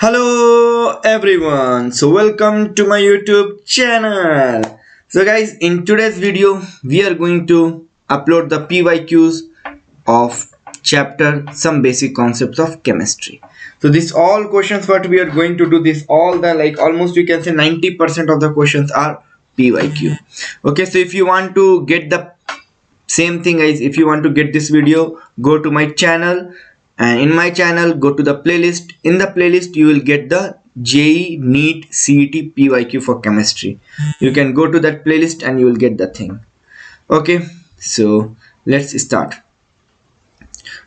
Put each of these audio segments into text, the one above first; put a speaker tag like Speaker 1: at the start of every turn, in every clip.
Speaker 1: Hello everyone, so welcome to my YouTube channel. So guys, in today's video we are going to upload the PYQs of chapter Some Basic Concepts of Chemistry. So this all questions what we are going to do, this all the almost you can say 90% of the questions are PYQ. Okay, so if you want to get the same thing guys, if you want to get this video, go to my channel, and in my channel go to the playlist. In the playlist you will get the JEE Neet CET PYQ for chemistry. You can go to that playlist and you will get the thing. Okay, so let's start.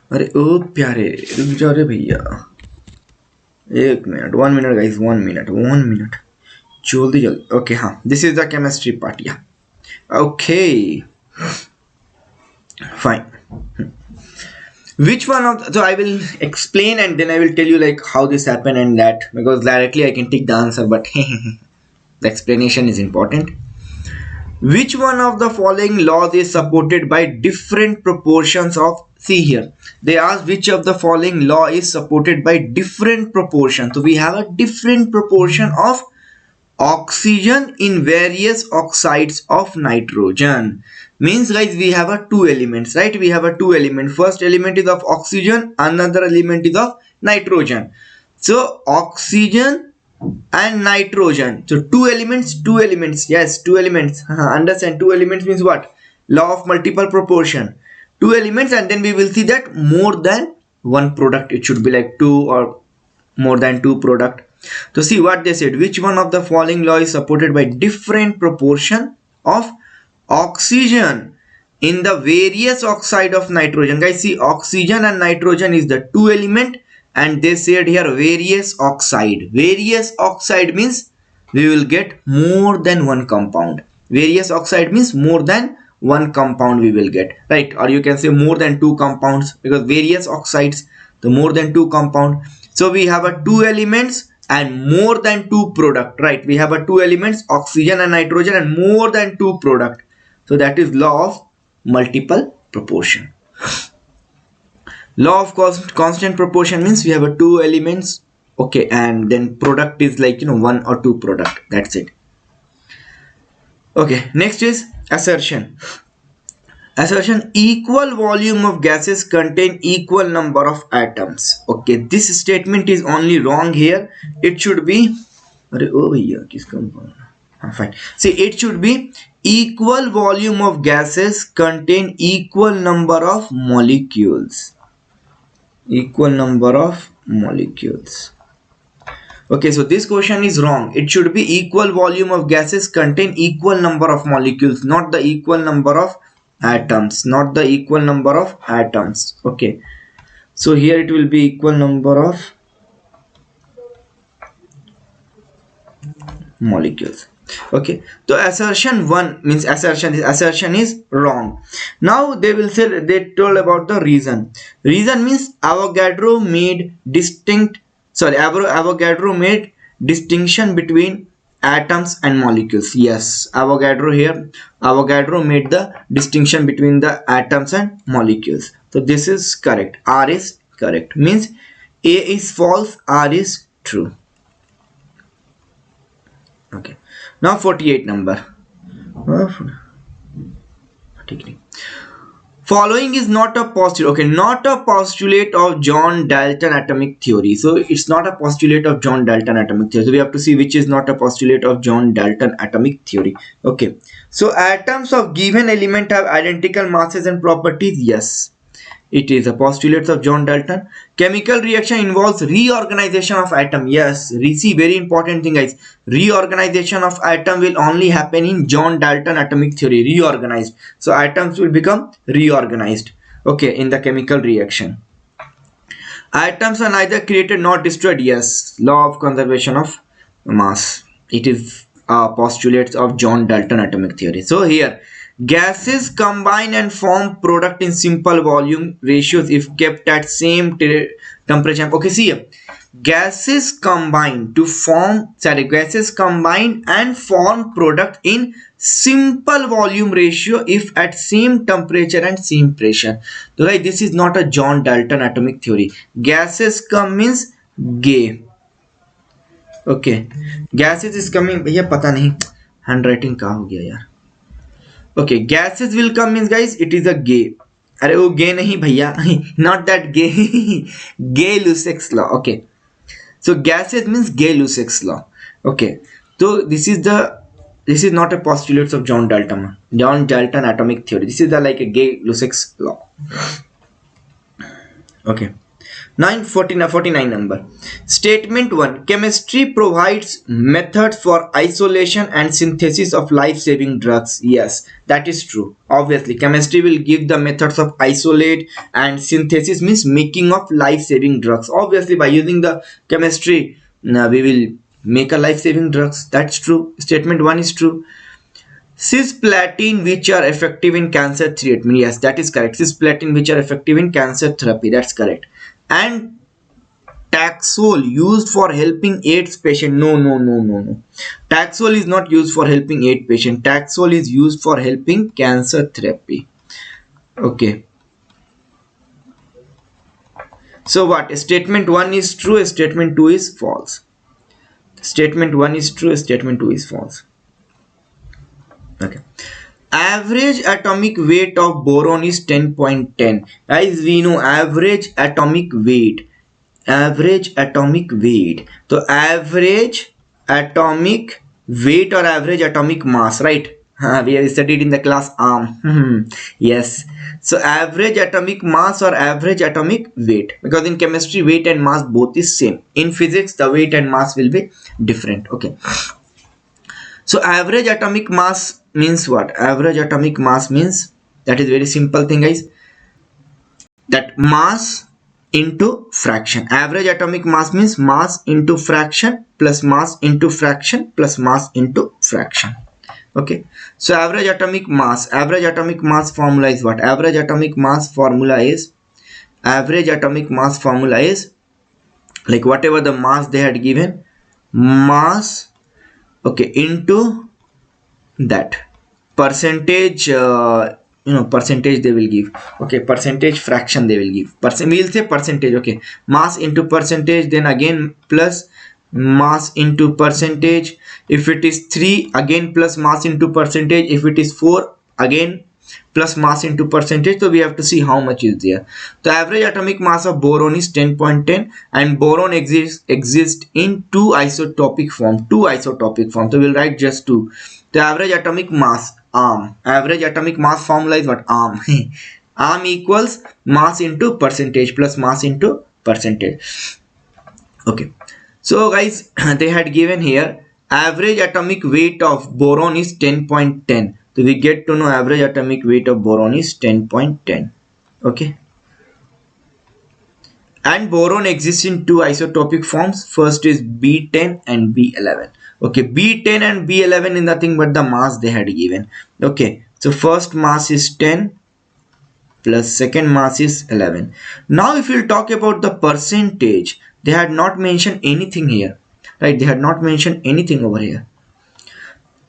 Speaker 1: अरे ओ प्यारे रुक जाओ रे भैया, एक minute, 1 minute guys, 1 minute जल्दी जल्दी. Okay, हाँ, this is the chemistry part. Yeah, okay, fine. Which one of so I will explain and then I will tell you like how this happened and that, because directly I can take the answer, but the explanation is important. Which one of the following laws is supported by different proportions of, see here they ask which of the following law is supported by different proportions. So we have a different proportion of oxygen in various oxides of nitrogen. Means guys, we have a two elements, right? We have a two element. First element is of oxygen, another element is of nitrogen. So oxygen and nitrogen, so two elements, yes, two elements. Understand, two elements means what? Law of multiple proportion, two elements, and then we will see that more than one product, it should be like two or more than two product. So see what they said, which one of the following law is supported by different proportion of oxygen in the various oxide of nitrogen. Guys, see, oxygen and nitrogen is the two element, and they said here various oxide. Various oxide means we will get more than one compound. Various oxide means more than one compound we will get, right? Or you can say more than two compounds, because various oxides, the more than two compound. So we have a two elements and more than two product, right? We have a two elements, oxygen and nitrogen, and more than two product. So that is law of multiple proportion. Law of constant proportion means we have a two elements, okay, and then product is like one or two product, that's it. Okay, next is assertion. Assertion, equal volume of gases contain equal number of atoms. Okay, this statement is only wrong here. It should be fine. See, it should be equal volume of gases contain equal number of molecules. Equal number of molecules. Okay, so this question is wrong. It should be equal volume of gases contain equal number of molecules, not the equal number of atoms, not the equal number of atoms. Okay, so here it will be equal number of molecules. Okay, so assertion 1 means assertion is wrong. Now they will say, they told about the reason. Reason means Avogadro made Avogadro made distinction between atoms and molecules. Yes, Avogadro made the distinction between the atoms and molecules. So this is correct. R is correct, means A is false, R is true. Okay, now 48 number. Following is not a postulate. Okay, not a postulate of John Dalton atomic theory. So it's not a postulate of John Dalton atomic theory. So we have to see which is not a postulate of John Dalton atomic theory. Okay, so atoms of given element have identical masses and properties. Yes, it is a postulate of John Dalton. Chemical reaction involves reorganization of atom. Yes, see, very important thing guys. Reorganization of atom will only happen in John Dalton atomic theory. Reorganized. So atoms will become reorganized. Okay, in the chemical reaction. Atoms are neither created nor destroyed. Yes, law of conservation of mass. It is postulates of John Dalton atomic theory. So here, gases combine and form product in simple volume ratios if kept at same temperature. Okay, see here, gases combine and form product in simple volume ratio if at same temperature and same pressure. So like this is not a John Dalton atomic theory. Gases come means gay. Okay gases is coming भैया पता नहीं handwriting कहाँ हो गया यार. Okay gases will come means guys it is a gay. अरे वो gay नहीं भैया not that gay Gay Lussac's law. Okay so gases means Gay-Lussac's law. Okay so this is not a postulate of John Dalton atomic theory. This is the like a Gay-Lussac's law. Okay now in 49 number statement 1 chemistry provides methods for isolation and synthesis of life-saving drugs. Yes, that is true. Obviously chemistry will give the methods of isolate and synthesis means making of life-saving drugs. Obviously by using the chemistry we will make a life-saving drugs. That's true. Statement 1 is true. Cisplatin which are effective in cancer treatment. Yes, that is correct. Cisplatin which are effective in cancer therapy. That's correct. And Taxol used for helping AIDS patient. No. Taxol is not used for helping AIDS patient. Taxol is used for helping cancer therapy. Okay. So what? Statement 1 is true. Statement 2 is false. Statement 1 is true. Statement 2 is false. Okay. Average atomic weight of boron is 10.10. Guys, we know average atomic weight. Average atomic weight. So average atomic weight or average atomic mass, right? We have studied in the class yes. So average atomic mass or average atomic weight, because in chemistry weight and mass both is same. In physics the weight and mass will be different. Okay. So average atomic mass means what? Average atomic mass means, that is very simple thing guys, that mass into fraction. Average atomic mass means mass into fraction plus mass into fraction plus mass into fraction. Okay, so average atomic mass formula is what? Average atomic mass formula is like whatever the mass they had given, mass, okay, into that percentage, percentage they will give. Okay, percentage fraction they will give. We'll say percentage. Okay, mass into percentage, then again plus mass into percentage. If it is 3, again plus mass into percentage. If it is 4, again plus mass into percentage. So we have to see how much is there. The average atomic mass of boron is 10.10, and boron exists in two isotopic form. So we'll write just 2. The average atomic mass, average atomic mass formula is what? Arm equals mass into percentage plus mass into percentage. Okay, so guys, they had given here average atomic weight of boron is 10.10. So we get to know average atomic weight of boron is 10.10. Okay, and boron exists in two isotopic forms. First is B10 and B11. Okay, B10 and B11 is nothing but the mass they had given. Okay, so first mass is 10 plus second mass is 11. Now if we'll talk about the percentage, they had not mentioned anything here, right? They had not mentioned anything over here.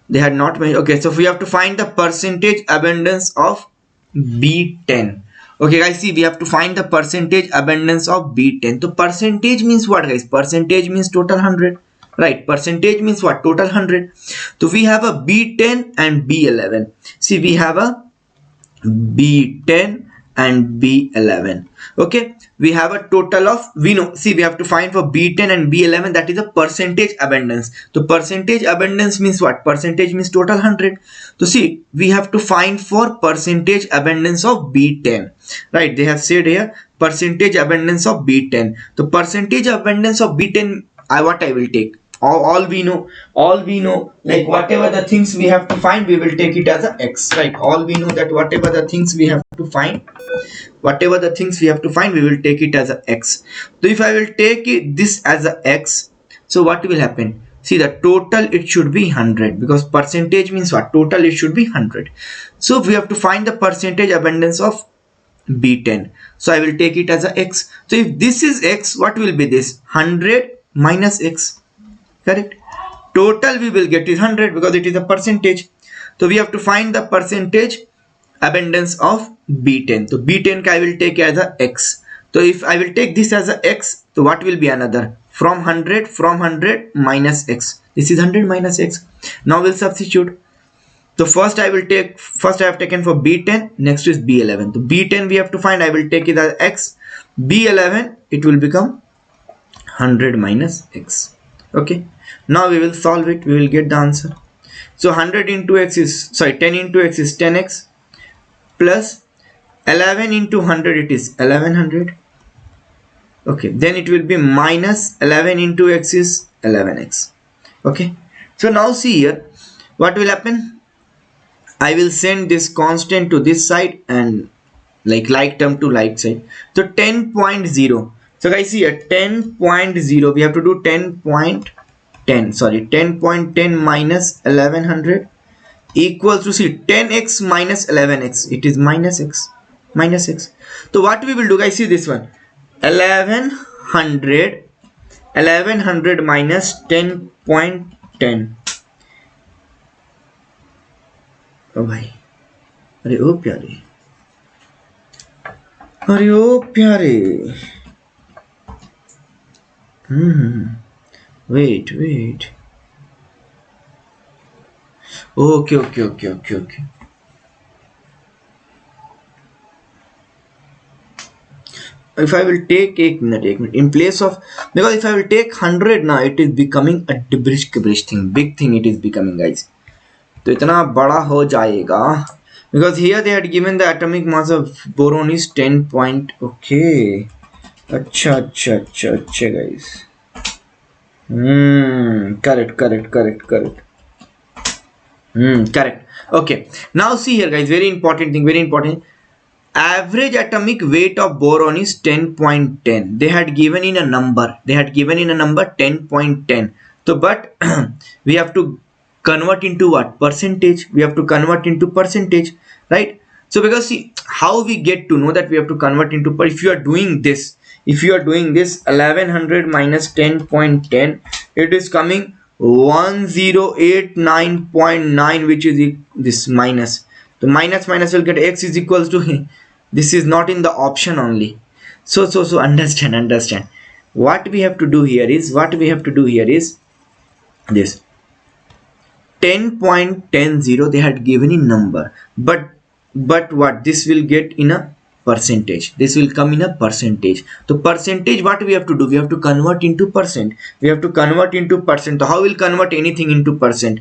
Speaker 1: They had not mentioned. Okay, so we have to find the percentage abundance of B10. Okay guys, see, we have to find the percentage abundance of B10. So percentage means what guys? Percentage means total 100, right? Percentage means what? Total 100. So we have a B10 and B11. See, we have a B10 and B11. Okay, we have a total of, we know, see, we have to find for B10 and B11, that is a percentage abundance. So percentage abundance means what? Percentage means total 100. So see, we have to find for percentage abundance of B10, right? They have said here percentage abundance of B10. The percentage abundance of B10, what I will take, all we know, like whatever the things we have to find, we will take it as a x, right? All we know that whatever the things we have to find, we will take it as a x. So if I will take this as a x, so what will happen? See, the total, it should be 100, because percentage means what? Total, it should be 100. So we have to find the percentage abundance of B10. So I will take it as a x. So if this is x, what will be this? 100 minus x. Correct. Total we will get is 100, because it is a percentage. So we have to find the percentage abundance of B10. So B10 I will take as a x. So if I will take this as a x, so what will be another? from 100 minus x. This is 100 minus x. Now we'll substitute. So first I have taken for B10, next is B11. So B10 we have to find, I will take it as x. B11 it will become 100 minus x. Okay, now we will solve it, we will get the answer. So 100 into x is, 10 into x is 10x plus 11 into 100 it is 1100. Okay, then it will be minus 11 into x is 11x. Okay, so now see here what will happen. I will send this constant to this side and like term to like side. So 10.0. So guys, here 10.0 we have to do 10.10, sorry, 10.10 minus 1100 equals to, see, 10x minus 11x, it is minus x. So what we will do, guys, see this one, 1100 minus 10.10. ओ भाई, अरे ओ प्यारे, अरे ओ प्यारे, wait, okay. If I will take एक minute in place of, because if I will take 100 now, it is becoming a gibberish thing, big thing it is becoming, guys. तो इतना बड़ा हो जाएगा, because here they had given the atomic mass of boron is 10 point. Okay, अच्छा guys. Correct. Correct. Okay, now see here, guys, very important. Average atomic weight of boron is 10.10. They had given in a number 10.10. So but we have to convert into what? Percentage. We have to convert into percentage, right? So because see how we get to know that we have to convert into, if you are doing this 1100 minus 10.10, it is coming 1089.9, which is this minus. The minus will get x is equals to this is not in the option only. So understand. What we have to do here is this 10.10 they had given in number, but what this will get in a percentage. This will come in a percentage. So percentage, what we have to do? We have to convert into percent. So how will convert anything into percent?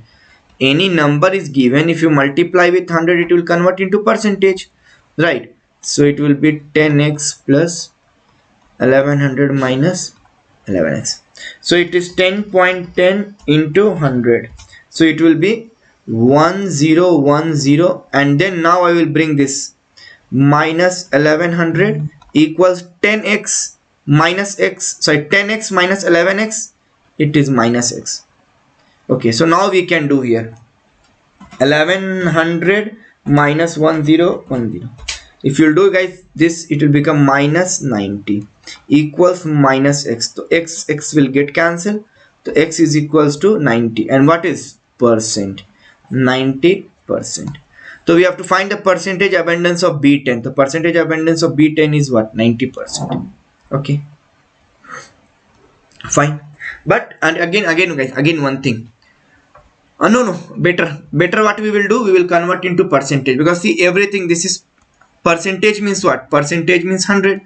Speaker 1: Any number is given, if you multiply with 100 it will convert into percentage, right? So it will be 10x plus 1100 minus 11x. So it is 10.10 into 100. So it will be 1010, and then now I will bring this minus 1100 equals 10x minus x. So 10x minus 11x, it is minus x. Okay, so now we can do here 1100 minus 1010. If you do, guys, this, it will become minus 90 equals minus x. So x will get cancelled. So x is equals to 90, and what is percent? 90%. So we have to find the percentage abundance of B10. The percentage abundance of B10 is what? 90%. Okay, fine. But and again guys, one thing. No, better what we will do, we will convert into percentage, because see everything, this is percentage means what? Percentage means 100.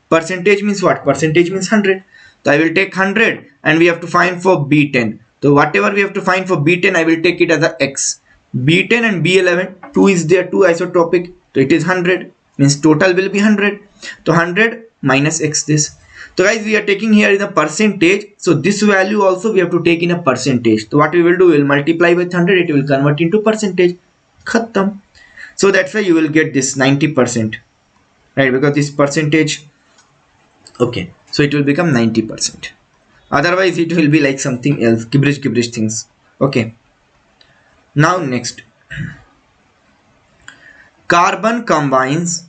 Speaker 1: Percentage means what? Percentage means 100. So I will take 100 and we have to find for B10. So whatever we have to find for B10, I will take it as a x. B10 and B11, 2 is there, 2 isotopic, so it is 100, means total will be 100. So 100 minus x this. So guys, we are taking here in a percentage, so this value also we have to take in a percentage. So what we will do, we will multiply with 100, it will convert into percentage. Khatam. So that's why you will get this 90%, right? Because this percentage, okay, so it will become 90%. Otherwise it will be like something else, gibberish things. Okay, now next, carbon combines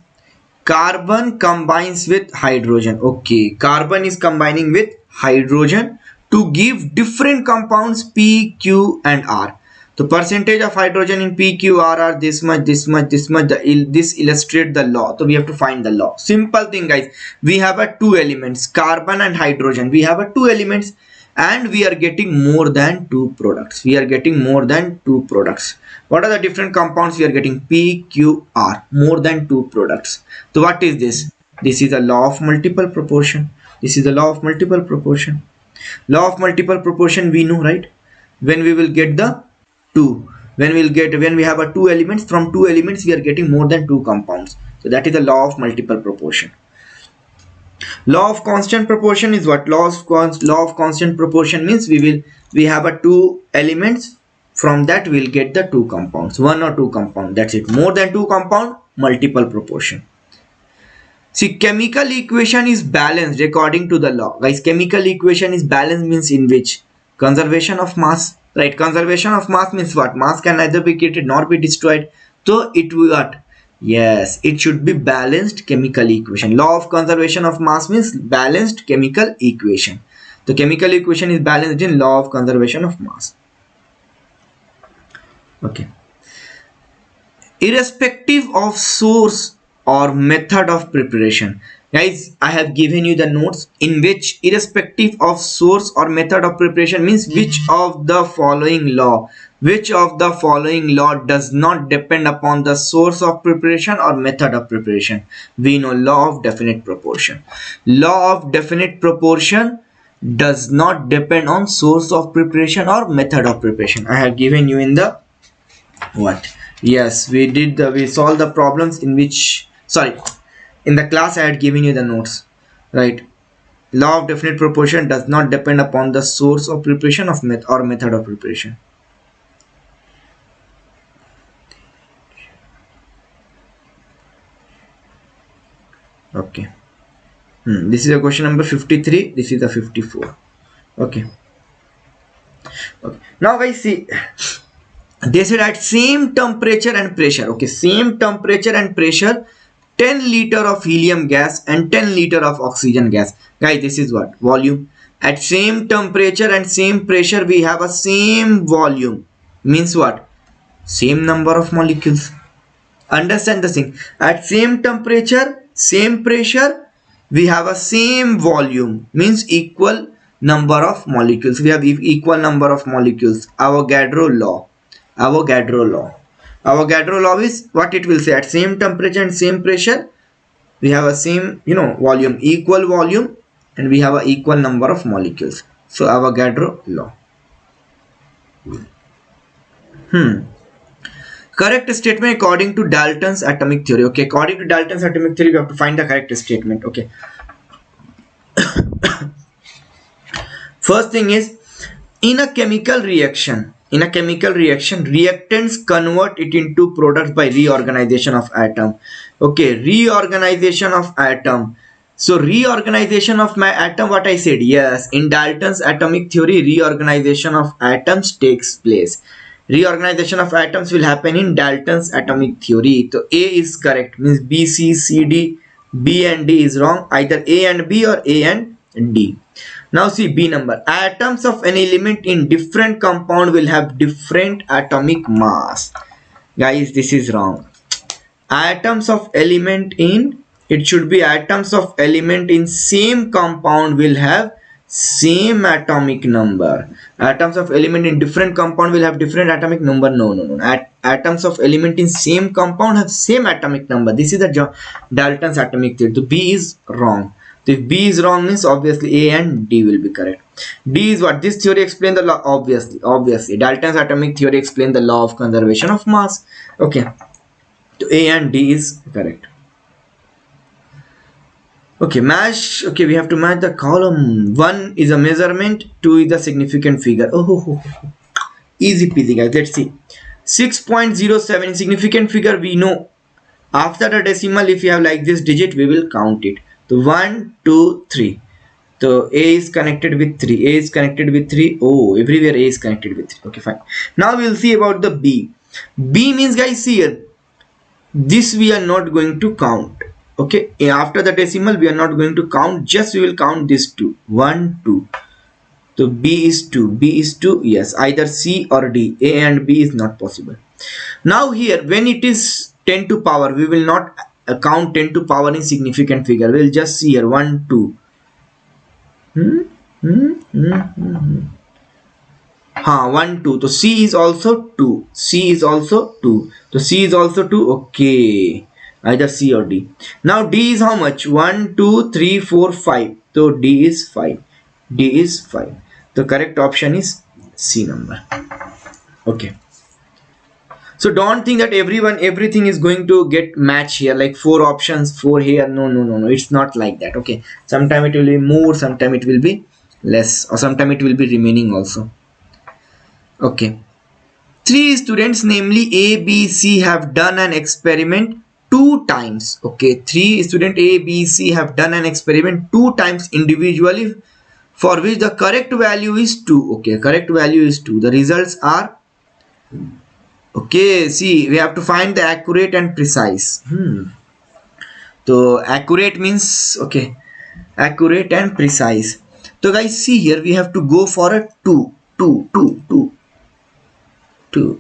Speaker 1: with hydrogen. Okay, carbon is combining with hydrogen to give different compounds P, Q and R. The percentage of hydrogen in PQR are this much, this much, this much. This illustrate the law. So we have to find the law. Simple thing, guys. We have a two elements, carbon and hydrogen. We have a two elements, and we are getting more than two products. We are getting more than two products. What are the different compounds we are getting? PQR, more than two products. So what is this? This is a law of multiple proportion. This is the law of multiple proportion. Law of multiple proportion we know, right? When we will get the two, when we have a two elements, from two elements we are getting more than two compounds. So that is the law of multiple proportion. Law of constant proportion is what? Law of constant proportion means we have a two elements, from that we'll get the two compounds, one or two compound, that's it. More than two compound, multiple proportion. See, chemical equation is balanced according to the law. Guys, chemical equation is balanced means in which? Conservation of mass, right? Conservation of mass means what? Mass can neither be created nor be destroyed. So it will what? Yes, it should be balanced chemical equation. Law of conservation of mass means balanced chemical equation. The chemical equation is balanced in law of conservation of mass. Okay. Irrespective of source or method of preparation, guys, I have given you the notes in which irrespective of source or method of preparation means which of the following law does not depend upon the source of preparation or method of preparation. We know law of definite proportion. Law of definite proportion does not depend on source of preparation or method of preparation. I have given you in the what? Yes, we solved the problems in which, sorry, in the class I had given you the notes, right? Law of definite proportion does not depend upon the source of preparation of method of preparation. Okay. This is a question number 53. This is a 54. Okay. Now guys, see, they said at same temperature and pressure, okay, same temperature and pressure, 10 liter of helium gas and 10 liter of oxygen gas. Guys, this is what? Volume. At same temperature and same pressure we have a same volume, means what? Same number of molecules. Understand the thing. At same temperature, same pressure, we have a same volume, means equal number of molecules. We have equal number of molecules. Avogadro law. Avogadro law is what it will say: at same temperature and same pressure we have a same volume, equal volume, and we have a equal number of molecules. So Avogadro law. Correct statement according to Dalton's atomic theory. Okay, according to Dalton's atomic theory we have to find the correct statement. Okay. First thing is, in a chemical reaction, reactants convert it into products by reorganization of atom. Okay, reorganization of atom. So reorganization of my atom, what I said, yes, in Dalton's atomic theory reorganization of atoms takes place. Reorganization of atoms will happen in Dalton's atomic theory. So A is correct, means B, C, C, D, B and D is wrong, either A and B or A and D. Now see B number. Atoms of an element in different compound will have different atomic mass. Guys, this is wrong. Atoms of element in, it should be atoms of element in same compound will have same atomic number. Atoms of element in different compound will have different atomic number. No. Atoms of element in same compound have same atomic number. This is the Dalton's atomic theory. So B is wrong. So if B is wrong means obviously A and D will be correct. D is what? This theory explains the law. Obviously Dalton's atomic theory explains the law of conservation of mass. Okay, so A and D is correct. Okay, match. Okay, we have to match the column. 1 is a measurement, 2 is a significant figure. Easy peasy, guys. Let's see. 6.07 in significant figure. We know after the decimal, if you have like this digit, we will count it. So 1, 2, 3. So A is connected with 3. A is connected with 3. Oh, everywhere A is connected with 3. Okay, fine. Now we'll see about the B. B means, guys, here, this we are not going to count. Okay, after the decimal we are not going to count, just we will count this 2. 1, 2. So B is 2. B is 2. Yes, either C or D. A and B is not possible. Now here, when it is 10 to power, we will not count 10 to power in significant figure. We'll just see here 1, 2. Hmm? Hmm? Hmm? Hmm? Hmm. 1, 2. So C is also 2. C is also 2. So C is also 2. Okay. Either C or D. Now D is how much? 1, 2, 3, 4, 5. So D is 5. D is 5. The correct option is C number. Okay. So don't think that everything is going to get match here, like 4 options, 4 here. No. It's not like that. Okay. Sometime it will be more, sometime it will be less, or sometime it will be remaining also. Okay. Three students, namely A, B, C, have done an experiment 2 times. Okay. Three student A, B, C have done an experiment 2 times individually, for which the correct value is 2. Okay. Correct value is 2. The results are, okay, see, we have to find the accurate and precise. So accurate means, okay, accurate and precise. So guys, see here, we have to go for a 2.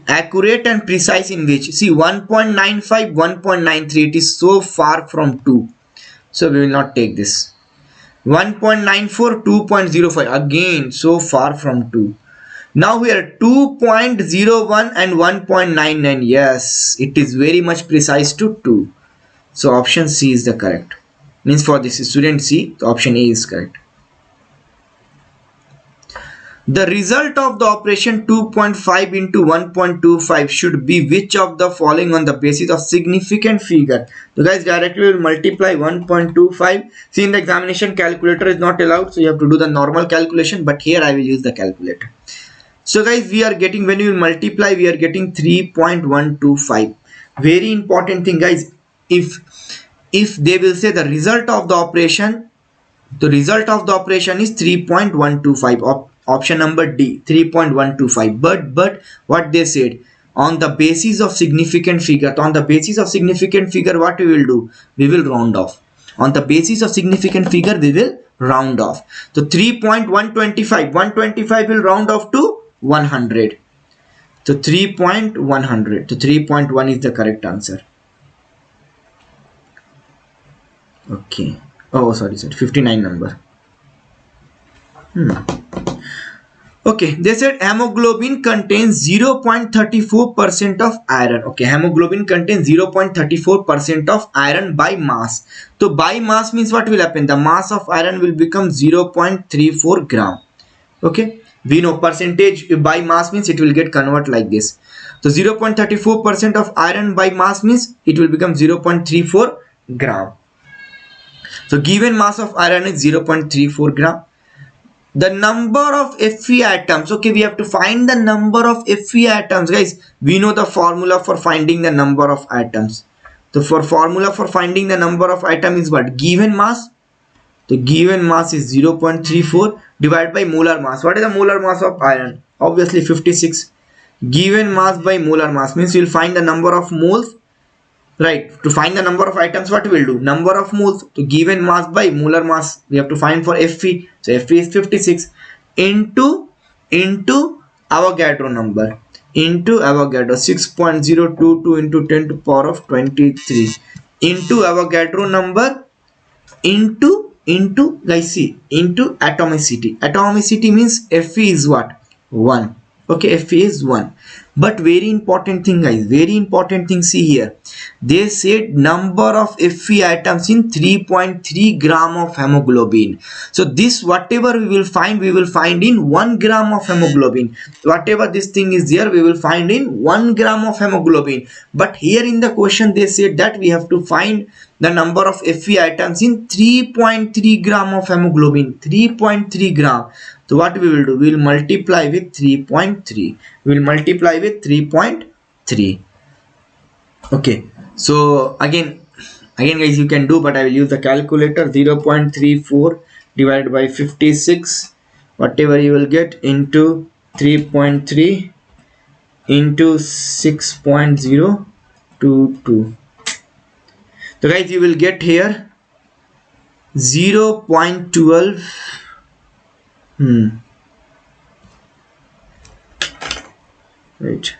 Speaker 1: Accurate and precise in which, see, 1.95, 1.93, it is so far from 2. So we will not take this. 1.94, 2.05, again so far from 2. Now here 2.01 and 1.99. Yes, it is very much precise to 2. So option C is the correct. Means for this student C, option A is correct. The result of the operation 2.5 into 1.25 should be which of the following on the basis of significant figure. So guys, directly will multiply 1.25. See, in the examination, calculator is not allowed, so you have to do the normal calculation, but here I will use the calculator. So guys, we are getting, when you will multiply, we are getting 3.125. Very important thing guys, if they will say the result of the operation, the result of the operation is 3.125, option number D, 3.125. But what they said, on the basis of significant figure, on the basis of significant figure, what we will do, we will round off. On the basis of significant figure, we will round off. So 3.125, 125 will round off to 100. So 3.100. So 3.1 is the correct answer. Okay. Oh, sorry. 59 number. Okay, they said hemoglobin contains 0.34% of iron. Okay, hemoglobin contains 0.34% of iron by mass. So by mass means what will happen? The mass of iron will become 0.34 gram. Okay, we know percentage by mass means it will get convert like this. So 0.34% of iron by mass means it will become 0.34 gram. So given mass of iron is 0.34 gram. The number of Fe atoms. Okay, we have to find the number of Fe atoms. Guys, we know the formula for finding the number of atoms. So for formula for finding the number of atom is what? Given mass. The given mass is 0.34 divided by molar mass. What is the molar mass of iron? Obviously 56. Given mass by molar mass means we will find the number of moles. Right, to find the number of atoms, what we will do? Number of moles. To given mass by molar mass, we have to find for Fe. So Fe is 56 into Avogadro number, into Avogadro 6.022 into 10 to power of 23 into Avogadro number into guys, see, into atomicity. Atomicity means Fe is what? 1. Okay, Fe is 1. But very important thing guys, very important thing, see here, they said number of Fe atoms in 3.3 gram of hemoglobin. So this whatever we will find in 1 gram of hemoglobin. Whatever this thing is there, we will find in 1 gram of hemoglobin. But here in the question they said that we have to find the number of Fe atoms in 3.3 gram of hemoglobin. 3.3 gram. So what we will do? We will multiply with 3.3. We will multiply with 3.3. Okay. So again guys, you can do, but I will use the calculator. 0.34 divided by 56. Whatever you will get into 3.3 into 6.022. So guys, you will get here 0.12. Wait.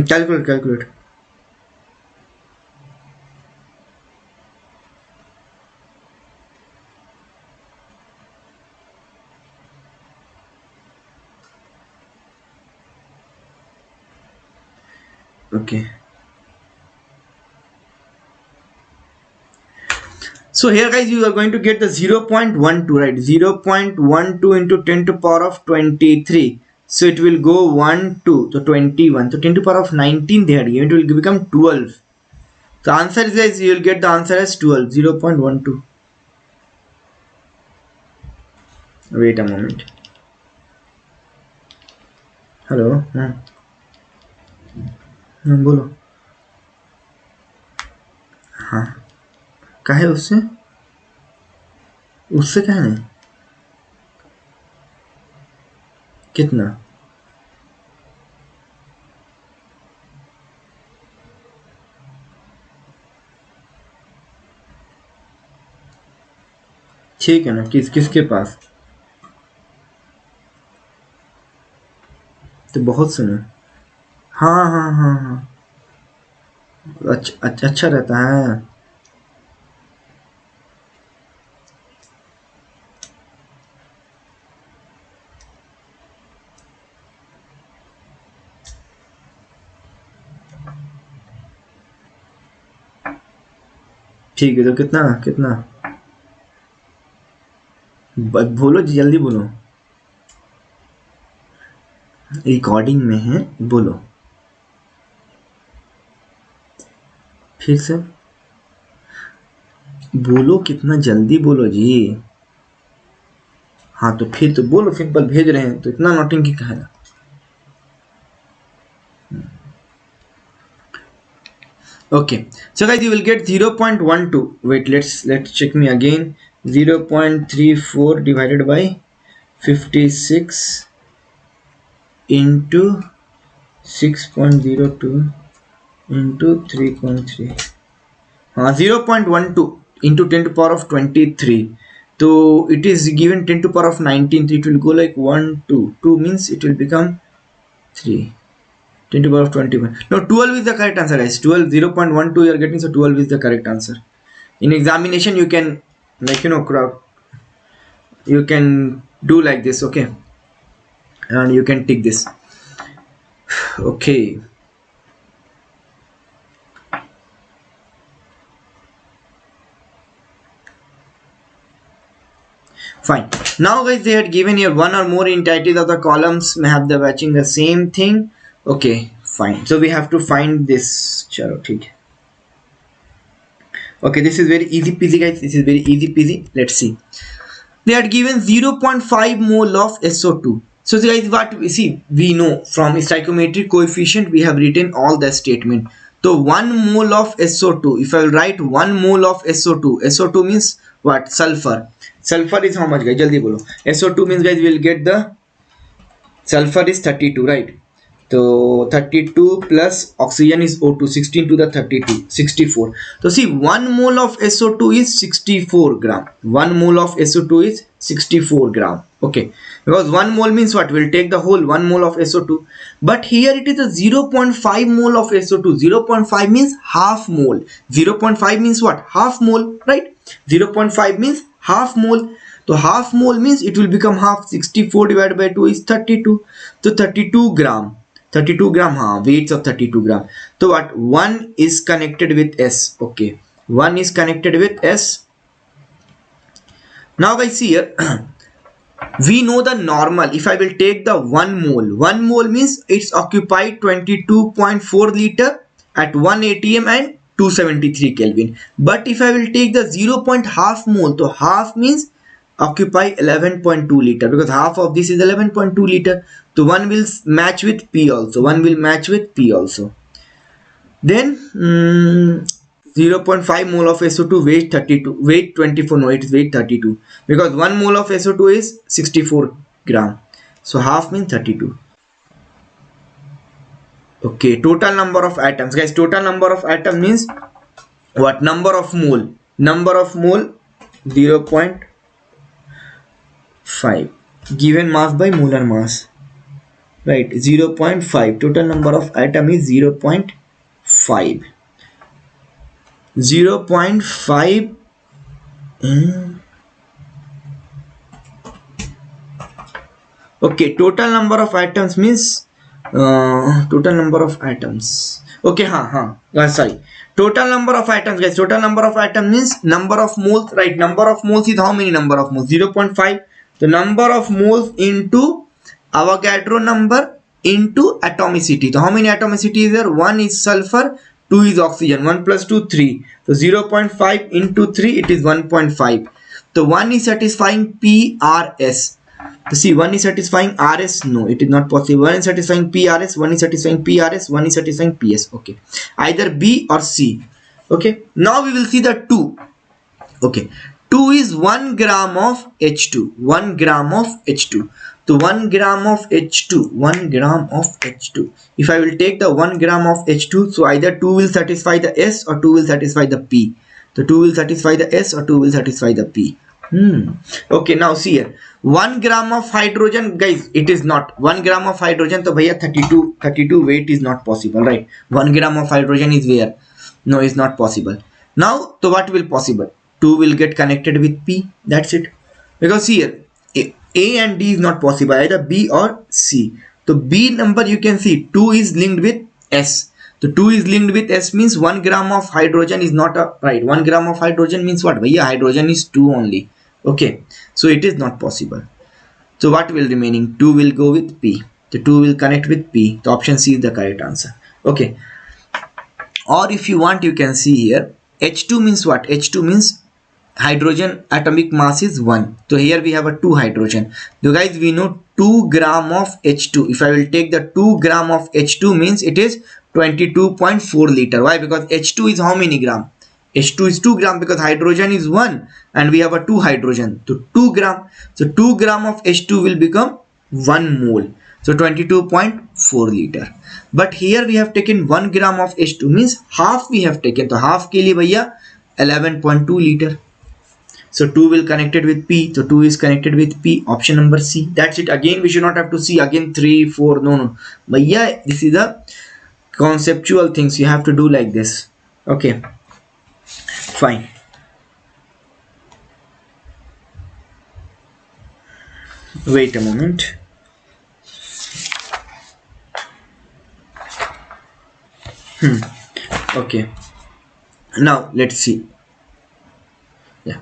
Speaker 1: Calculate. Okay. So here guys, you are going to get the 0.12, right? 0.12 into 10 to power of 23. So it will go 1, 2, so 21. So 10 to power of 19 there, it will become 12. The answer is, guys, you will get the answer as 12, 0.12. Wait a moment. Hello. बोलो. हाँ. क्या है उससे? उससे क्या है? कितना? ठीक है ना. किसके पास? तो बहुत सुनो. हाँ. अच्छा रहता है. ठीक है, तो कितना बोलो जी, जल्दी बोलो. रिकॉर्डिंग में है, बोलो फिर से. बोलो, कितना जल्दी बोलो जी. हाँ तो फिर तो बोलो, सिंपल भेज रहे हैं तो इतना नोटिंग क्या है. Okay, so guys, you will get 0.12. Wait, let's check me again. 0.34 divided by 56 into 6.02 into 3.3. 0.12 into 10 to power of 23. So it is given 10 to power of 19. So it will go like 1, 2. 2 means it will become 3. 10 to power of 21. No, 12 is the correct answer, guys. 12, 0.12 you are getting, so 12 is the correct answer. In examination, you can, like, you can do like this, okay? And you can tick this. Okay. Fine. Now, guys, they had given here one or more entities of the columns may have the matching the same thing. Okay, fine. So we have to find this. Chalo, theek. Okay, this is very easy peasy, guys. This is very easy peasy. Let's see. They had given 0.5 mole of SO2. So guys, what we see, we know from stoichiometric coefficient we have written all the statement. So 1 mole of SO2, if I will write 1 mole of SO2, SO2 means what? Sulfur. Sulfur is how much, guys? Jaldi bolo. SO2 means, guys, we will get the sulfur is 32, right? So 32 plus oxygen is O2, 16 to the 32, 64. So see, 1 mole of SO2 is 64 gram. 1 mole of SO2 is 64 gram. Okay, because 1 mole means what? We'll take the whole 1 mole of SO2. But here it is a 0.5 mole of SO2. 0.5 means half mole. 0.5 means what? Half mole, right? 0.5 means half mole. So half mole means it will become half. 64 divided by 2 is 32. So 32 gram. 32 gram, weights of 32 gram. So what? 1 is connected with S. Okay, 1 is connected with S. Now guys, see here, we know the normal. If I will take the 1 mole means it's occupied 22.4 liter at 1 atm and 273 Kelvin. But if I will take the 0.5 mole, so half means occupy 11.2 liter, because half of this is 11.2 liter. So 1 will match with P also. 1 will match with P also. Then 0.5 mole of SO2 weight 32, weight 24. No, it is weight 32, because 1 mole of SO2 is 64 gram. So half means 32. Okay, total number of atoms, guys. Total number of atom means what? Number of mole. Number of mole 0.5. given mass by molar mass, right? 0.5. Total number of atom is 0.5. 0.5. Okay, total number of atoms means total number of atoms. Okay, sorry. Total number of atoms, guys. Total number of atoms means number of moles, right? Number of moles is how many number of moles? 0.5. The number of moles into Avogadro number into atomicity. So how many atomicity is there? 1 is sulfur, 2 is oxygen. 1 plus 2, 3. So 0.5 into 3, it is 1.5. So 1 is satisfying PRS. So see, 1 is satisfying RS. No, it is not possible. 1 is satisfying PRS, 1 is satisfying PRS, 1 is satisfying PS. Okay, either B or C. Okay, now we will see the 2. Okay, 2 is 1 gram of H2. 1 gram of H2. So 1 gram of H2. 1 gram of H2. If I will take the 1 gram of H2, so either 2 will satisfy the S or 2 will satisfy the P. So 2 will satisfy the S or 2 will satisfy the P. Okay, now see here. 1 gram of hydrogen, guys, it is not 1 gram of hydrogen. So bhaiya 32 weight is not possible, right? 1 gram of hydrogen is where? No, is not possible. Now, so what will possible? 2 will get connected with P. That's it. Because here A and D is not possible, either B or C. So B number you can see 2 is linked with S. So 2 is linked with S means 1 gram of hydrogen is not a right. 1 gram of hydrogen means what? Bhaiya, hydrogen is 2 only. Okay, so it is not possible. So what will remaining? 2 will go with P. The 2 will connect with P. The option C is the correct answer. Okay. Or if you want, you can see here H2 means what? H2 means hydrogen atomic mass is 1. So here we have a 2 hydrogen. So guys, we know 2 gram of H2. If I will take the 2 gram of H2 means it is 22.4 liter. Why? Because H2 is how many gram? H2 is 2 gram because hydrogen is 1 and we have a 2 hydrogen. So 2 gram. So 2 gram of H2 will become 1 mole. So 22.4 liter. But here we have taken 1 gram of H2 means half we have taken. So half ke liye bhaiya 11.2 liter. So 2 will connected with P. So 2 is connected with P. Option number C. That's it. Again, we should not have to see again 3, 4. No. But yeah, this is the conceptual things you have to do like this. Okay. Fine. Wait a moment. Okay. Now let's see. Yeah.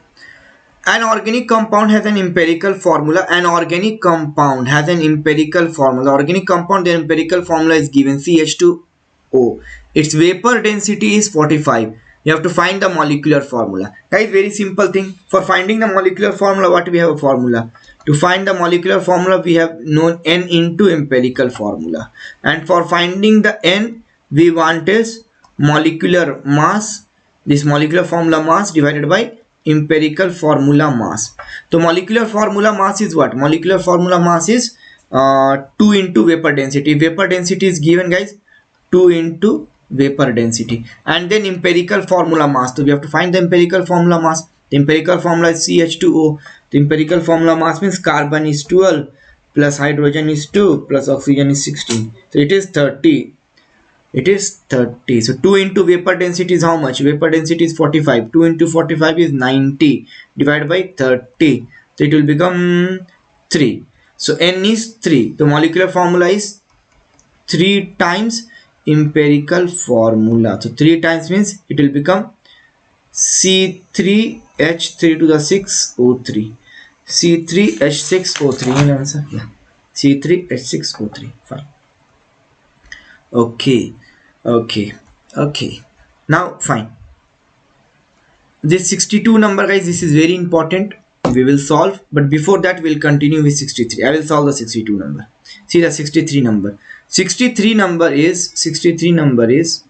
Speaker 1: An organic compound has an empirical formula. An organic compound has an empirical formula. Organic compound, the empirical formula is given CH2O. Its vapor density is 45. You have to find the molecular formula. Guys, very simple thing. For finding the molecular formula, what we have a formula? To find the molecular formula, we have known N into empirical formula. And for finding the N, we want is molecular mass. This molecular formula mass divided by empirical formula mass. So molecular formula mass is what? Molecular formula mass is 2 into vapor density. Vapor density is given, guys, 2 into vapor density, and then empirical formula mass. So we have to find the empirical formula mass. The empirical formula is CH2O. The empirical formula mass means carbon is 12 plus hydrogen is 2 plus oxygen is 16. So it is 30. It is 30. So 2 into vapor density is how much? Vapor density is 45. 2 into 45 is 90 divided by 30. So it will become 3. So N is 3. The molecular formula is 3 times empirical formula. So 3 times means it will become C3H3 to the 6O3. C3H6O3. Any answer? Yeah. C3H6O3. Fine. Okay. Now fine. This 62 number, guys, this is very important. We will solve, but before that we'll continue with 63. I will solve the 62 number. See the 63 number. 63 number is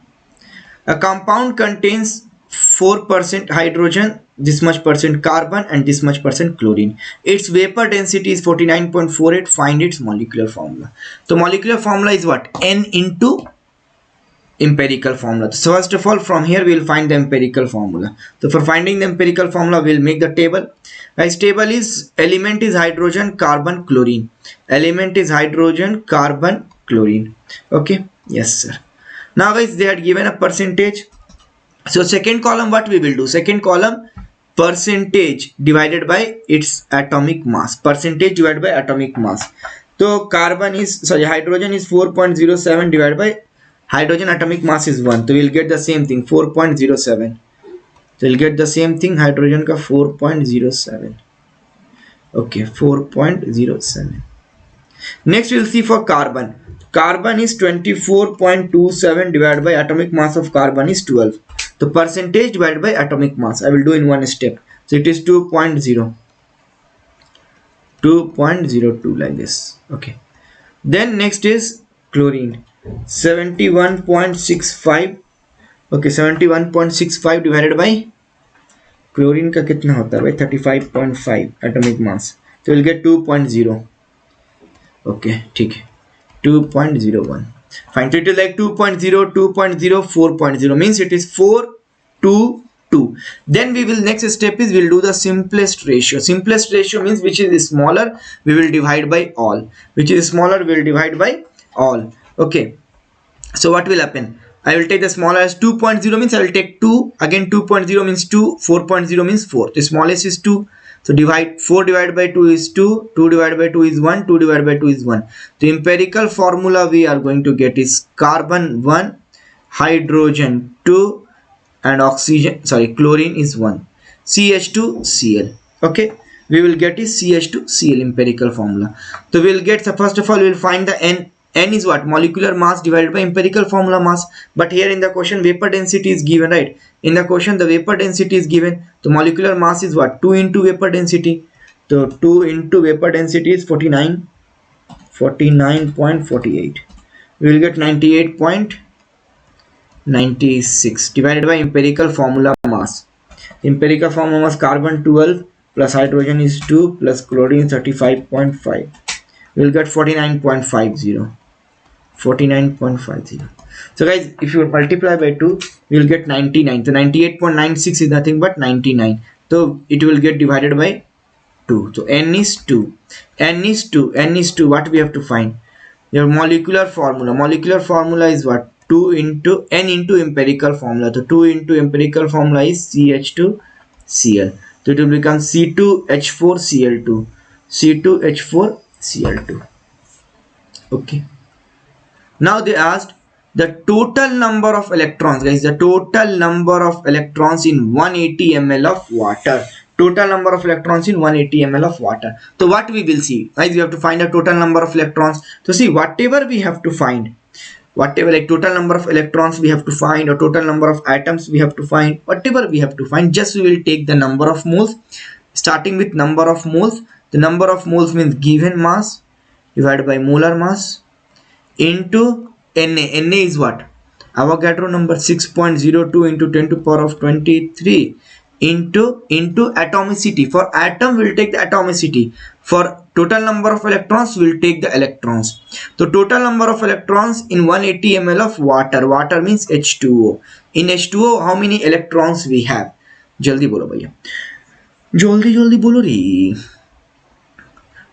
Speaker 1: a compound contains 4% hydrogen, this much percent carbon, and this much percent chlorine. Its vapor density is 49.48. Find its molecular formula. So molecular formula is what? N into empirical formula. So first of all, from here we will find the empirical formula. So for finding the empirical formula, we will make the table. Guys, table is element is hydrogen, carbon, chlorine. Element is hydrogen, carbon, chlorine. Okay, yes sir. Now guys, they had given a percentage. So second column, what we will do? Second column, percentage divided by its atomic mass. Percentage divided by atomic mass. So carbon is, sorry, hydrogen is 4.07 divided by hydrogen atomic mass is 1. So we'll get the same thing, 4.07. So we'll get the same thing, hydrogen ka 4.07. Okay, 4.07. Next we'll see for carbon. Carbon is 24.27 divided by atomic mass of carbon is 12. The percentage divided by atomic mass I will do in one step. So it is 2.0. 2.02 like this. Okay. Then next is chlorine. 71.65. Okay, 71.65 divided by chlorine का कितना होता है भाई 35.5 atomic mass. So we'll get 2.0. Okay, ठीक है 2.01. Fine. So it is like 2.0, 2.0, 4.0 means it is 4 to 2. Then we will, next step is we'll do the simplest ratio. Simplest ratio means which is smaller we will divide by all. Which is smaller we will divide by all. Okay. So what will happen? I will take the smaller as 2.0 means I will take 2. Again 2.0 means 2. 4.0 means 4. The smallest is 2. So divide 4 divided by 2 is 2. 2 divided by 2 is 1. 2 divided by 2 is 1. The empirical formula we are going to get is carbon 1, hydrogen 2 and oxygen, sorry, chlorine is 1. CH2Cl. Okay. We will get is CH2Cl empirical formula. So we will get, so first of all we will find the N. N is what? Molecular mass divided by empirical formula mass. But here in the question vapor density is given, right? In the question the vapor density is given. The molecular mass is what? 2 into vapor density. So 2 into vapor density is 49.48. We will get 98.96 divided by empirical formula mass. Empirical formula mass carbon 12 plus hydrogen is 2 plus chlorine 35.5. We will get 49.50. 49.50. So guys, if you multiply by 2 we will get 99. So 98.96 is nothing but 99. So it will get divided by 2. So N is 2. N is 2. N is 2. What we have to find? Your molecular formula. Molecular formula is what? 2 into N into empirical formula. So 2 into empirical formula is CH2Cl. So it will become C2H4Cl2. C2H4Cl2. Okay. Now they asked the total number of electrons, guys. The total number of electrons in 180 ml of water. Total number of electrons in 180 ml of water. So what we will see, guys, we have to find the total number of electrons. So see, whatever we have to find, whatever like total number of electrons we have to find or total number of atoms we have to find, whatever we have to find, just we will take the number of moles. Starting with number of moles. The number of moles means given mass divided by molar mass into Na. Na is what? Avogadro number 6.02 into 10 to the power of 23 into atomicity. For atom we will take the atomicity. For total number of electrons we will take the electrons. So total number of electrons in 180 ml of water. Water means H2O. In H2O how many electrons we have? Jaldi bolo bhaiya. Jaldi bolo re.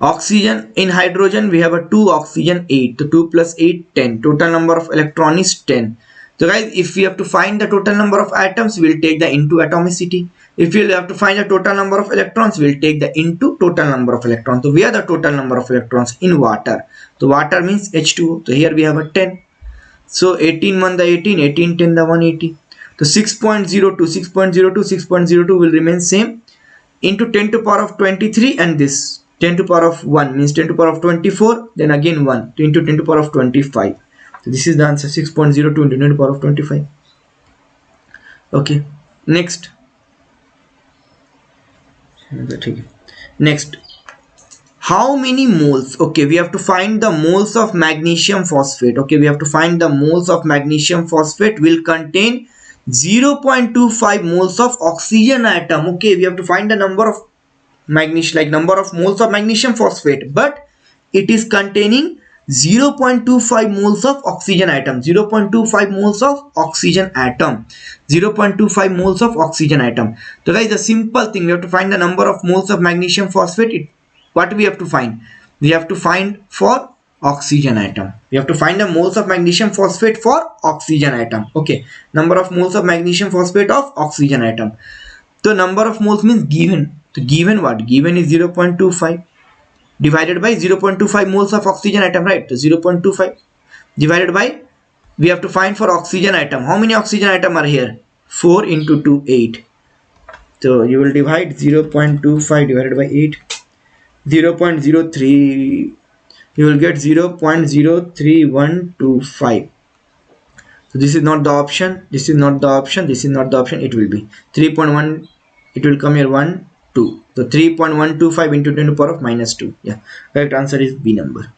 Speaker 1: Oxygen, in hydrogen we have a 2, oxygen 8. So 2 plus 8 10. Total number of electron is 10. So guys, if we have to find the total number of atoms we will take the into atomicity. If we have to find the total number of electrons we will take the into total number of electrons. So we have the total number of electrons in water. So water means H2O. So here we have a 10. So 18 1 the 18, 18 10 the 180. So 6.02 will remain same into 10 to the power of 23 and this 10 to the power of 1 means 10 to the power of 24, then again 1 into 10 to the power of 25. So this is the answer, 6.02 into 10 to the power of 25. Okay, next. Next, how many moles? Okay, we have to find the moles of magnesium phosphate. Okay, we have to find the moles of magnesium phosphate will contain 0.25 moles of oxygen atom. Okay, we have to find the number of magnesium, like number of moles of magnesium phosphate, but it is containing 0.25 moles of oxygen atom. 0.25 moles of oxygen atom. 0.25 moles of oxygen atom. So guys, the simple thing, we have to find the number of moles of magnesium phosphate. What we have to find? We have to find for oxygen atom. We have to find the moles of magnesium phosphate for oxygen atom. Okay, number of moles of magnesium phosphate of oxygen atom. So number of moles means given. So given what? Given is 0.25 divided by 0.25 moles of oxygen atom, right? So 0.25 divided by, we have to find for oxygen atom. How many oxygen atom are here? 4 into 2, 8. So you will divide 0.25 divided by 8. 0.03, you will get 0.03125. So this is not the option, this is not the option, this is not the option. It will be 3.1, it will come here 1 2. So 3.125 into 10 to the power of minus 2. Yeah, correct answer is B number.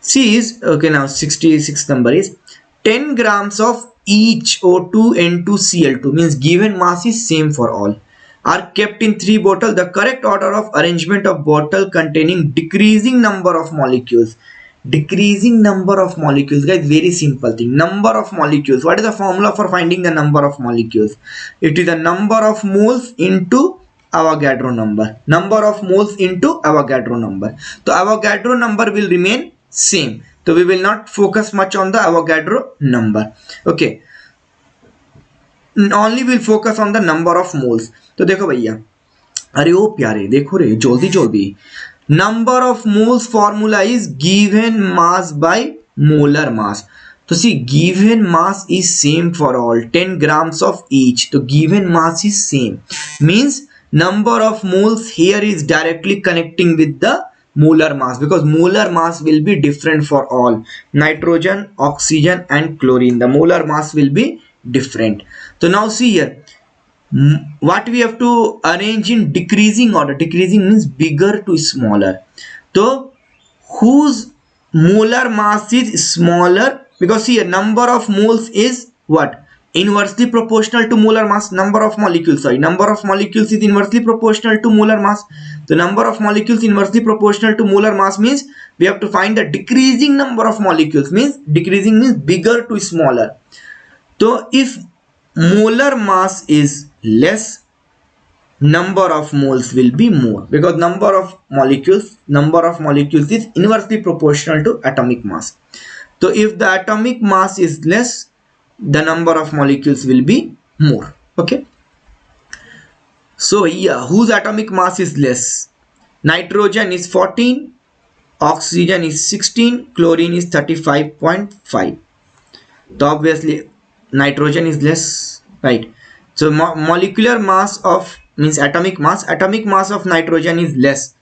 Speaker 1: C is, okay, now 66 number is 10 grams of each O2 N2Cl2, means given mass is same for all, are kept in 3 bottles. The correct order of arrangement of bottle containing decreasing number of molecules. Decreasing number of molecules, guys, very simple thing. Number of molecules. What is the formula for finding the number of molecules? It is the number of moles into Avogadro number. Number of moles into Avogadro number. So Avogadro number will remain same. So we will not focus much on the Avogadro number. Okay. Only will focus on the number of moles. तो देखो भैया, अरे ओ प्यारे देखो रे, जल्दी जल्दी. Number of moles formula is given mass by molar mass. So see, given mass is same for all, 10 grams of each. So given mass is same, means number of moles here is directly connecting with the molar mass, because molar mass will be different for all. Nitrogen, oxygen and chlorine, the molar mass will be different. So now see here, what we have to arrange in decreasing order. Decreasing means bigger to smaller. So whose molar mass is smaller, because here number of moles is what? Inversely proportional to molar mass. Number of molecules, sorry, number of molecules is inversely proportional to molar mass. The number of molecules inversely proportional to molar mass means we have to find the decreasing number of molecules, means decreasing means bigger to smaller. So if molar mass is less, number of moles will be more, because number of molecules is inversely proportional to atomic mass. So if the atomic mass is less, the number of molecules will be more. Okay, so yeah, whose atomic mass is less? Nitrogen is 14, oxygen is 16, chlorine is 35.5. So obviously nitrogen is less, right? So molecular mass of, means atomic mass of nitrogen is less,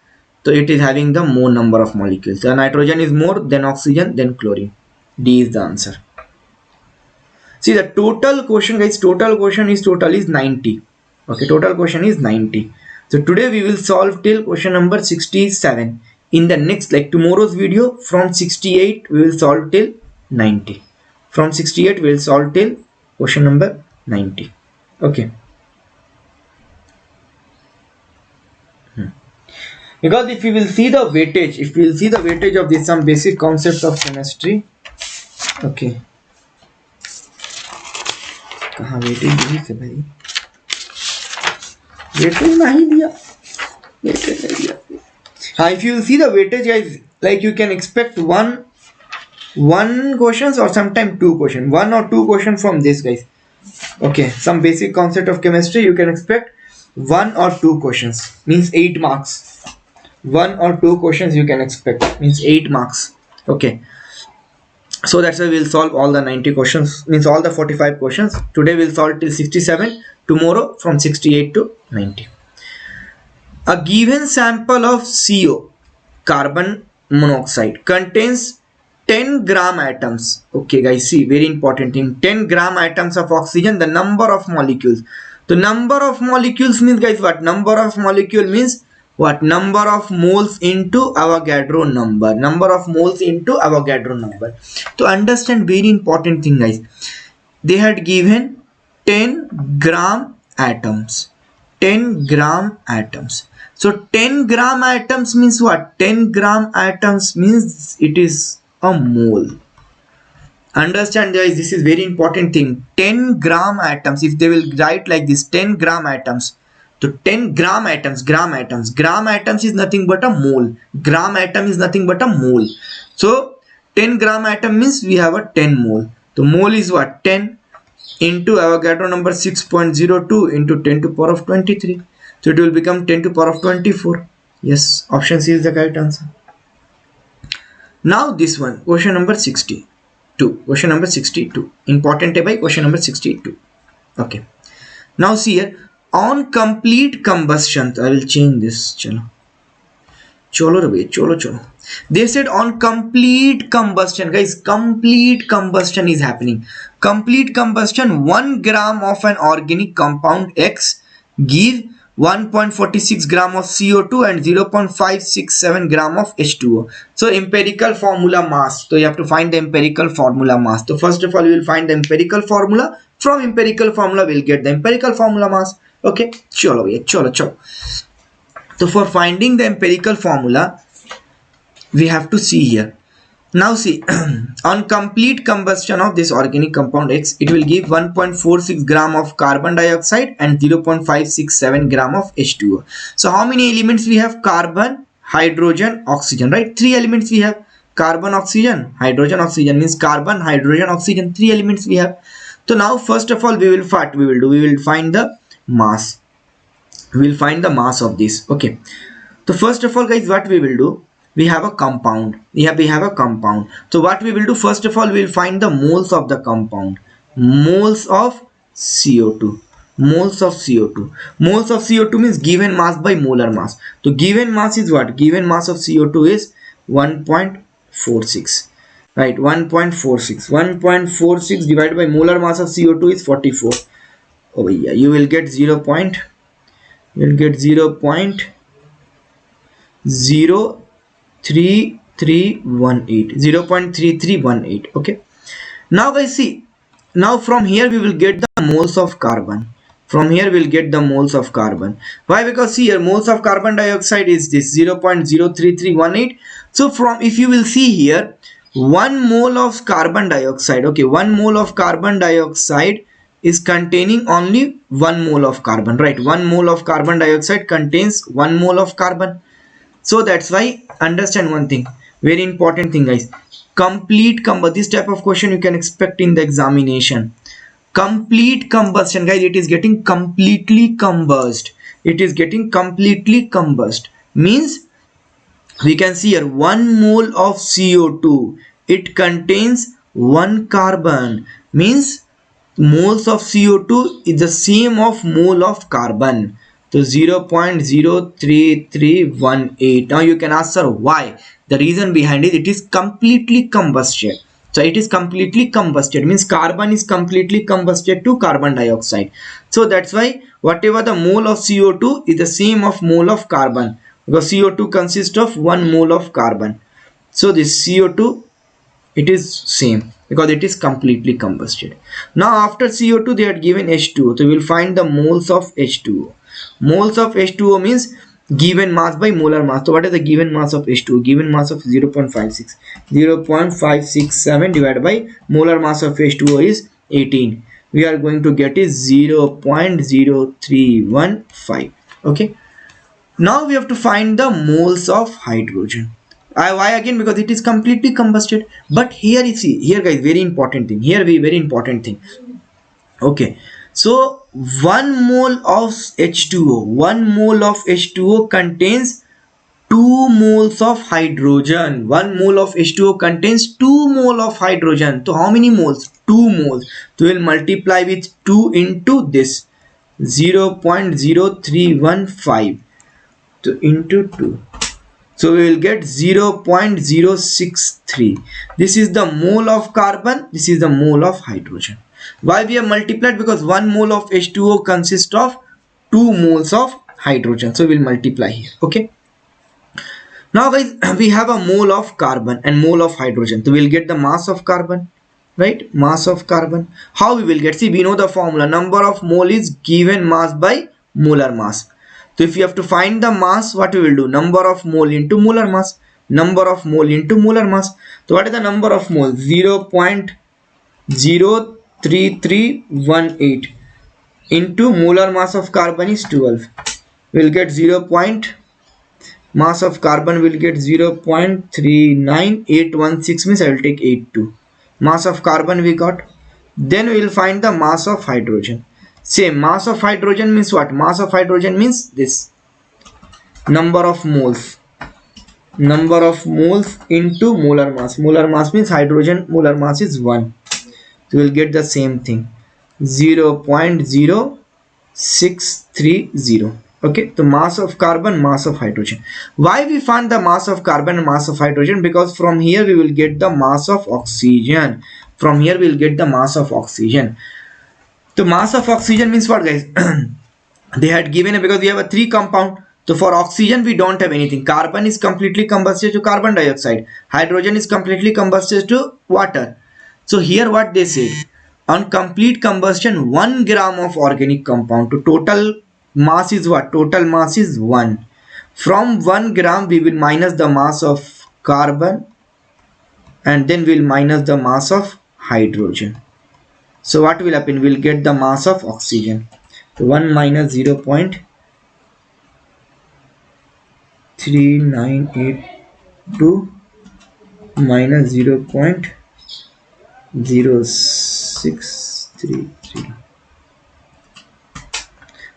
Speaker 1: so it is having the more number of molecules. So nitrogen is more, then oxygen, then chlorine. D is the answer. See the total question, guys, total is 90. Okay, total question is 90. So today we will solve till question number 67. In the next, like tomorrow's video, from 68 we will solve till 90. From 68 we will solve till question number 90. Okay, because if we will see the weightage, of this, some basic concepts of chemistry. Okay, कहाँ weightage दिया से भाई? Weightage नहीं दिया, weightage नहीं दिया. If you will see the weightage, guys, like you can expect one questions or sometime 2 questions, 1 or 2 questions from this, guys. Okay, some basic concept of chemistry, you can expect 1 or 2 questions, means 8 marks. 1 or 2 questions you can expect, means 8 marks. Okay, so that's why we'll solve all the 90 questions, means all the 45 questions. Today we'll solve till 67, tomorrow from 68 to 90. A given sample of CO, carbon monoxide, contains 10 gram atoms. Okay guys, see, very important thing, 10 gram atoms of oxygen, the number of molecules. The number of molecules means, guys, what? Number of molecule means what? Number of moles into Avogadro number. Number of moles into Avogadro number. To understand, very important thing, guys, they had given 10 gram atoms. 10 gram atoms. So 10 gram atoms means what? 10 gram atoms means it is a mole. Understand guys, this is very important thing. 10 gram atoms, if they will write like this, 10 gram atoms. So 10 gram atoms, gram atoms is nothing but a mole. Gram atom is nothing but a mole. So 10 gram atom means we have a 10 mole. So mole is what? 10 into Avogadro number 6.02 into 10 to power of 23. So it will become 10 to power of 24. Yes, option C is the correct answer. Now this one, question number 62. Question number 62. Important by question number 62. Okay. Now see here, on complete combustion, I will change this. Cholo. They said on complete combustion, guys, complete combustion is happening. Complete combustion, 1 gram of an organic compound X give 1.46 gram of CO2 and 0.567 gram of H2O. So empirical formula mass. So you have to find the empirical formula mass. So first of all, we will find the empirical formula. From empirical formula, we'll get the empirical formula mass. Okay, cholo. So for finding the empirical formula, we have to see here. Now see, on complete combustion of this organic compound X, it will give 1.46 gram of carbon dioxide and 0.567 gram of H2O. So how many elements we have? Carbon, hydrogen, oxygen, right? 3 elements we have. Carbon, oxygen, hydrogen, oxygen means carbon, hydrogen, oxygen. 3 elements we have. So now first of all, we will find the mass. We will find the mass of this. Okay. So first of all, guys, what we will do? We have a compound. We have a compound. So what we will do, first of all, we will find the moles of the compound. Moles of CO2. Moles of CO2. Moles of CO2 means given mass by molar mass. So given mass is what? Given mass of CO2 is 1.46. Right, 1.46. 1.46 divided by molar mass of CO2 is 44. Oh yeah, you will get 0.03318. Okay. Now guys, see, now from here we will get the moles of carbon. From here we'll get the moles of carbon. Why? Because see here, moles of carbon dioxide is this 0.03318. So from, if you will see here, 1 mole of carbon dioxide, okay, 1 mole of carbon dioxide is containing only 1 mole of carbon, right? 1 mole of carbon dioxide contains 1 mole of carbon. So that's why, understand one thing, very important thing guys, complete combustion. This type of question you can expect in the examination. Complete combustion, guys, it is getting completely combust. It is getting completely combust means we can see here 1 mole of CO2, it contains 1 carbon, means moles of CO2 is the same of mole of carbon. So 0.03318. Now you can ask, sir, why? The reason behind it is completely combusted. So it is completely combusted means carbon is completely combusted to carbon dioxide. So that's why whatever the mole of CO2 is the same of mole of carbon, because CO2 consists of 1 mole of carbon. So this CO2, it is same because it is completely combusted. Now after CO2 they had given H2O. So we will find the moles of H2O. Moles of H2O means given mass by molar mass. So what is the given mass of H2O? Given mass of 0.56. 0.567 divided by molar mass of H2O is 18. We are going to get is 0.0315. Okay. Now we have to find the moles of hydrogen. Why again? Because it is completely combusted. But here you see, here guys, very important thing. Very important thing. Okay. So 1 mole of H2O, 1 mole of H2O contains 2 moles of hydrogen. 1 mole of H2O contains 2 mole of hydrogen. So how many moles? 2 moles. So we'll multiply with 2 into this 0.0315 to into 2. So we will get 0.063. This is the mole of carbon. This is the mole of hydrogen. Why we have multiplied? Because 1 mole of H2O consists of 2 moles of hydrogen. So we will multiply here. Okay. Now guys, we have a mole of carbon and mole of hydrogen. So we will get the mass of carbon. Right? Mass of carbon. How we will get? See, we know the formula. Number of mole is given mass by molar mass. So if you have to find the mass, what we will do? Number of mole into molar mass. Number of mole into molar mass. So what is the number of mole? 0.03318 into molar mass of carbon is 12. We'll get 0. Mass of carbon will get 0.39816, means I will take 82. Mass of carbon we got. Then we will find the mass of hydrogen. Same, mass of hydrogen means what? Mass of hydrogen means this. Number of moles. Number of moles into molar mass. Molar mass means hydrogen molar mass is 1. So we will get the same thing. 0.0630. Okay, so mass of carbon, mass of hydrogen. Why we find the mass of carbon and mass of hydrogen? Because from here we will get the mass of oxygen. From here we will get the mass of oxygen. So mass of oxygen means what, guys? They had given it because we have a 3 compound. So for oxygen we don't have anything. Carbon is completely combusted to carbon dioxide. Hydrogen is completely combusted to water. So here what they said, on complete combustion 1 gram of organic compound, to total mass is what? Total mass is 1. From 1 gram we will minus the mass of carbon and then we'll minus the mass of hydrogen. So what will happen? We'll get the mass of oxygen. So 1 minus 0.3982 minus 0.0630.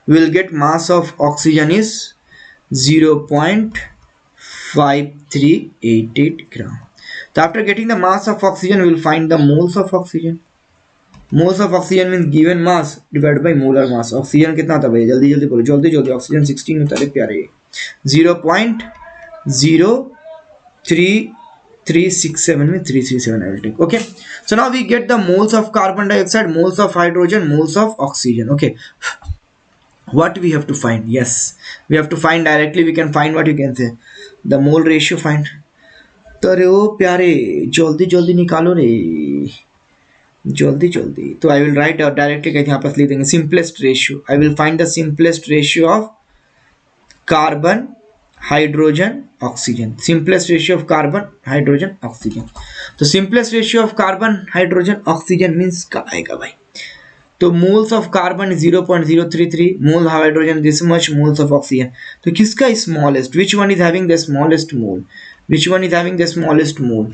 Speaker 1: We will get mass of oxygen is 0.5388 gram. So after getting the mass of oxygen, we will find the moles of oxygen. Moles of oxygen means given mass divided by molar mass. Oxygen कितना था भाई? जल्दी जल्दी बोलो, जल्दी जल्दी. Oxygen 16 होता है प्यारे. 0.03367 में 337 I will take. Okay. So now we get the moles of carbon dioxide, moles of hydrogen, moles of oxygen. Okay. What we have to find? Yes, we have to find directly. We can find what you can say, the mole ratio. Find. तो रे ओ प्यारे, जल्दी जल्दी निकालो रे, जल्दी जल्दी. तो I will write directly. कहते हैं यहाँ पर लिख देंगे simplest ratio. I will find the simplest ratio of carbon, hydrogen, oxygen. Simplest ratio of carbon, hydrogen, oxygen. तो simplest ratio of carbon, hydrogen, oxygen means क्या आएगा भाई? तो moles of carbon is 0.033, mole hydrogen this much, moles of oxygen. तो किसका smallest? Which one is having the smallest mole? Which one is having the smallest mole?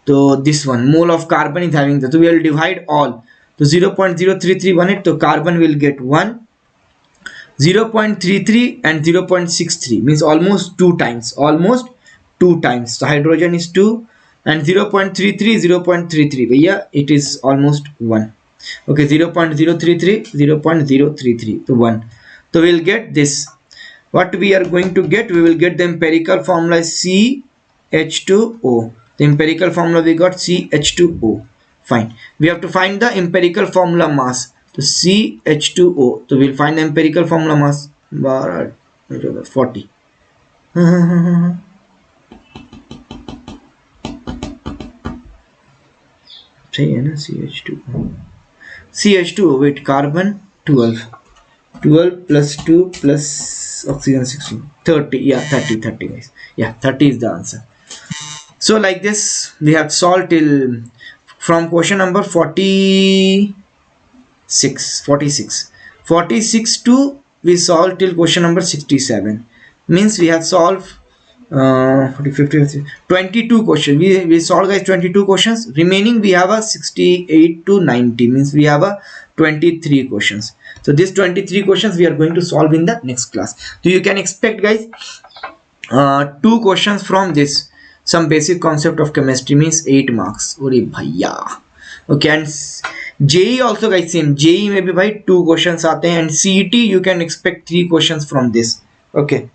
Speaker 1: तो this one, mole of carbon is having the. So we will divide all. तो 0.0331, तो carbon will get 1. 0.33 and 0.63 means almost 2 times. Almost 2 times. So hydrogen is 2 and 0.33, 0.33. भैया it is almost 1. Okay, 0.033, 0.033, so 1. So we'll get this. What we are going to get? We will get the empirical formula CH2O. The empirical formula we got CH2O. Fine. We have to find the empirical formula mass. So CH2O. So we'll find the empirical formula mass. 40. सही है ना? CH2O. CH2O with carbon 12 plus 2 plus oxygen 16, 30. Yeah, 30 guys. Yeah, 30 is the answer. So like this we have solved till from question number 46 to we solved till question number 67. Means we have solved 22 questions. We solved, guys, 22 questions. Remaining we have a 68 to 90, means we have a 23 questions. So these 23 questions we are going to solve in the next class. So you can expect, guys, 2 questions from this. Some basic concept of chemistry means 8 marks. Ore bhaiya. Okay, and JE also, guys, same. JE maybe by 2 questions aate hain, and CET you can expect 3 questions from this. Okay,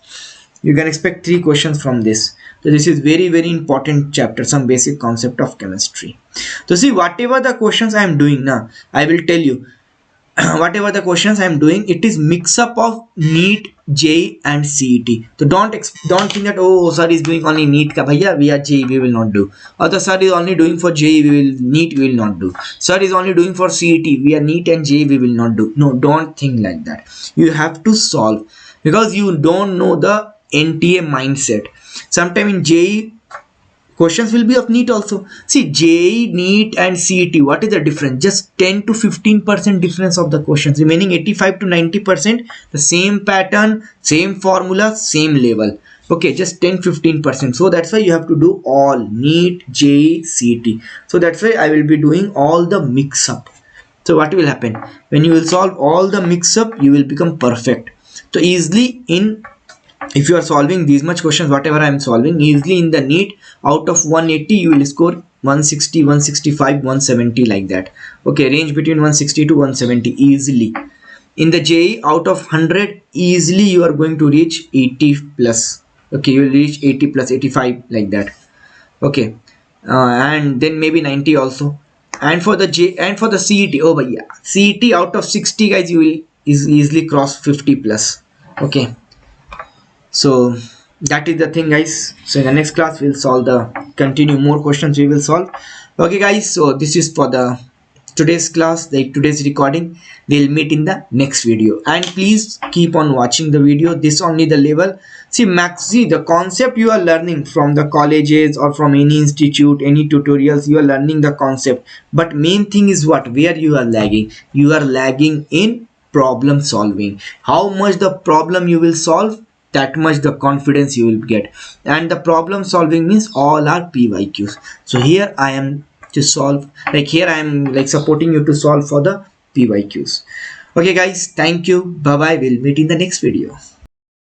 Speaker 1: you can expect 3 questions from this. So this is very important chapter, some basic concept of chemistry. So see, whatever the questions I am doing now, I will tell you whatever the questions I am doing, it is mix up of Neet, JEE and CET. So don't think that, oh, sir is doing only NEET ka bhaiya, we are JEE, we will not do. Or the sir is only doing for JEE, we will NEET, we will not do. Sir is only doing for CET, we are NEET and JEE, we will not do. No, don't think like that. You have to solve, because you don't know the NTA mindset. Sometime in JEE questions will be of NEET also. See, JEE, NEET and CET, what is the difference? Just 10 to 15% difference of the questions. Remaining 85 to 90%, the same pattern, same formula, same level. Okay, just 10-15%. So that's why you have to do all NEET, JEE, CET. So that's why I will be doing all the mix up. So what will happen? When you will solve all the mix up, you will become perfect. So easily in, if you are solving these much questions, whatever I am solving, easily in the NEET, out of 180 you will score 160, 165, 170, like that. Okay, range between 160 to 170 easily. In the JEE, out of 100, easily you are going to reach 80 plus. Okay, you will reach 80 plus, 85, like that. Okay, and then maybe 90 also. And for the CET, oh but yeah, CET out of 60 guys, you will easily cross 50 plus. Okay, so that is the thing guys. So in the next class we'll solve the continue more questions we will solve. Okay guys, so this is for the today's class, like today's recording. We'll meet in the next video, and please keep on watching the video. This only the level. See the concept you are learning from the colleges or from any institute, any tutorials, you are learning the concept, but main thing is what, where you are lagging. You are lagging in problem solving. How much the problem you will solve, that much the confidence you will get. And the problem solving means all are PYQs. So here I am to solve, like here I am like supporting you to solve for the PYQs. Okay guys, thank you, bye bye, we'll meet in the next video.